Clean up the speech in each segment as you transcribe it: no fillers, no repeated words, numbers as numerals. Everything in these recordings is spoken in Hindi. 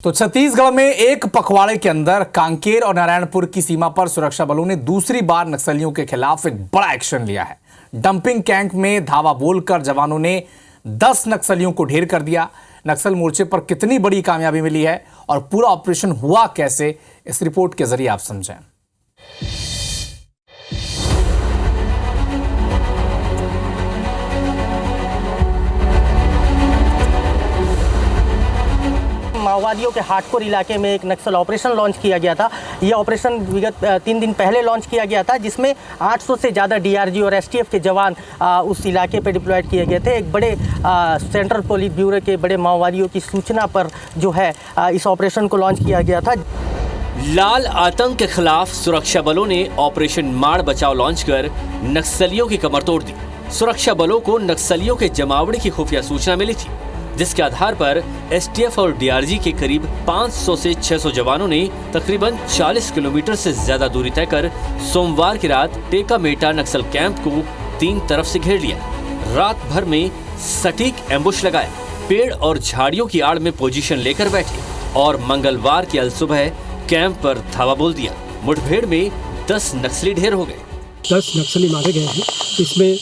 तो छत्तीसगढ़ में एक पखवाड़े के अंदर कांकेर और नारायणपुर की सीमा पर सुरक्षा बलों ने दूसरी बार नक्सलियों के खिलाफ एक बड़ा एक्शन लिया है। डंपिंग कैंप में धावा बोलकर जवानों ने 10 नक्सलियों को ढेर कर दिया। नक्सल मोर्चे पर कितनी बड़ी कामयाबी मिली है और पूरा ऑपरेशन हुआ कैसे, इस रिपोर्ट के जरिए आप समझें। माओवादियों के हाटकोर इलाके में एक नक्सल ऑपरेशन लॉन्च किया गया था। यह ऑपरेशन विगत 3 दिन पहले लॉन्च किया गया था, जिसमें 800 से ज़्यादा डीआरजी और एसटीएफ के जवान उस इलाके पर डिप्लॉयड किए गए थे। एक बड़े सेंट्रल पुलिस ब्यूरो के बड़े माओवादियों की सूचना पर जो है इस ऑपरेशन को लॉन्च किया गया था। लाल आतंक के खिलाफ सुरक्षा बलों ने ऑपरेशन माड़ बचाव लॉन्च कर नक्सलियों की कमर तोड़ दी। सुरक्षा बलों को नक्सलियों के जमावड़े की खुफिया सूचना मिली थी, जिसके आधार पर एसटीएफ और डीआरजी के करीब 500 से 600 जवानों ने तकरीबन 40 किलोमीटर से ज्यादा दूरी तय कर सोमवार की रात टेकामेटा नक्सल कैंप को 3 तरफ से घेर लिया। रात भर में सटीक एम्बुश लगाए, पेड़ और झाड़ियों की आड़ में पोजीशन लेकर बैठे और मंगलवार की अलसुबह कैंप पर धावा बोल दिया। मुठभेड़ में 10 नक्सली ढेर हो गए। 10 नक्सली मारे गए हैं। इसमें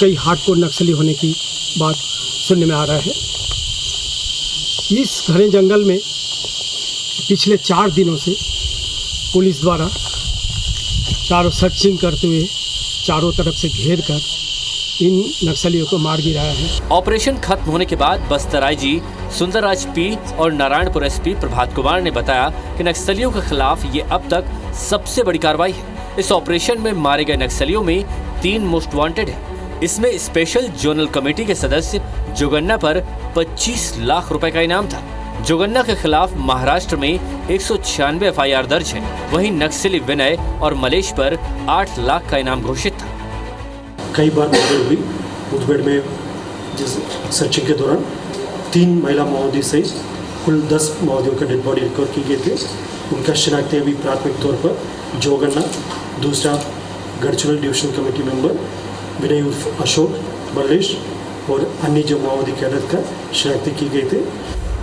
कई हार्डकोर नक्सली होने की बात सुनने में आ रहा है। इस घने जंगल में पिछले 4 दिनों से पुलिस द्वारा चारों सर्चिंग करते हुए चारों तरफ से घेर कर इन नक्सलियों को मार गिराया है। ऑपरेशन खत्म होने के बाद बस्तर आईजी सुंदरराज पी और नारायणपुर एसपी प्रभात कुमार ने बताया कि नक्सलियों के खिलाफ ये अब तक सबसे बड़ी कार्रवाई है। इस ऑपरेशन में मारे गए नक्सलियों में 3 मोस्ट वांटेड है। इसमें स्पेशल जोनल कमेटी के सदस्य जोगन्ना पर 25 लाख रुपए का इनाम था। जोगन्ना के खिलाफ महाराष्ट्र में 196 एफआईआर दर्ज है। वहीं नक्सली विनय और मलेश पर 8 लाख का इनाम घोषित था। कई बार मुठभेड़ हुई। मुठभेड़ में जिस सर्चिंग के दौरान 3 महिला माओवादी सहित कुल 10 माओवादियों का डेड बॉडी रिकवर की गई थे। उनका शिनाख्त अभी प्राथमिक तौर पर जोगन्ना, दूसरा गढ़चिरौली डिविजन कमेटी मेंबर विनय उर्फ अशोक, मल्लेश और अन्य जो माओवादी कैडर का शिनाख्त की गई थे।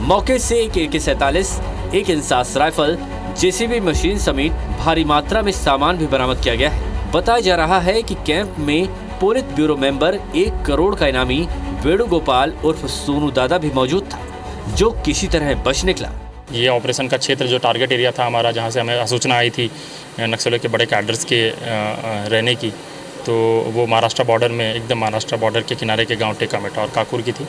मौके से एक AK-47, एक इंसास राइफल, जेसीबी मशीन समेत भारी मात्रा में सामान भी बरामद किया गया है। बताया जा रहा है कि कैंप में पोलित ब्यूरो मेंबर 1 करोड़ का इनामी वेणुगोपाल उर्फ सोनू दादा भी मौजूद था, जो किसी तरह बच निकला। ये ऑपरेशन का क्षेत्र जो टारगेट एरिया था हमारा, जहाँ से हमें सूचना आई थी नक्सलियों के बड़े कैडर्स के रहने की, तो वो महाराष्ट्र बॉर्डर में, एकदम महाराष्ट्र बॉर्डर के किनारे के गांव टेकामेटा और काकुर की थी।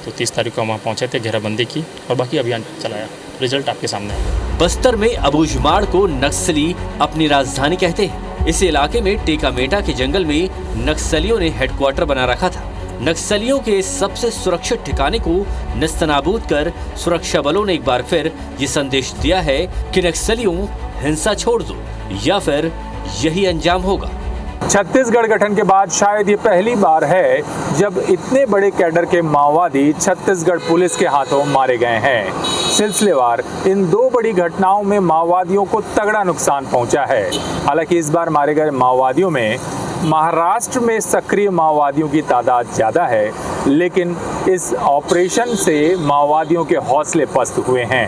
तो 30 तारीख को वहाँ पहुँचे थे, घेराबंदी की और बाकी अभियान चलाया। रिजल्ट आपके सामने है। बस्तर में अबूझमाड़ को नक्सली अपनी राजधानी कहते हैं। इस इलाके में टेकामेटा के जंगल में नक्सलियों ने हेडक्वार्टर बना रखा था। नक्सलियों के सबसे सुरक्षित ठिकाने को नस्तनाबूद कर सुरक्षा बलों ने एक बार फिर ये संदेश दिया है कि नक्सलियों, हिंसा छोड़ दो या फिर यही अंजाम होगा। छत्तीसगढ़ गठन के बाद शायद ये पहली बार है जब इतने बड़े कैडर के माओवादी छत्तीसगढ़ पुलिस के हाथों मारे गए हैं। सिलसिलेवार इन 2 बड़ी घटनाओं में माओवादियों को तगड़ा नुकसान पहुंचा है। हालांकि इस बार मारे गए माओवादियों में महाराष्ट्र में सक्रिय माओवादियों की तादाद ज़्यादा है, लेकिन इस ऑपरेशन से माओवादियों के हौसले पस्त हुए हैं।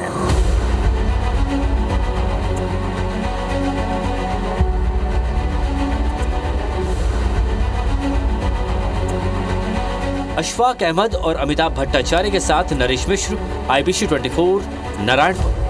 अशफाक अहमद और अमिताभ भट्टाचार्य के साथ नरेश मिश्र, IBC 24, नारायणपुर।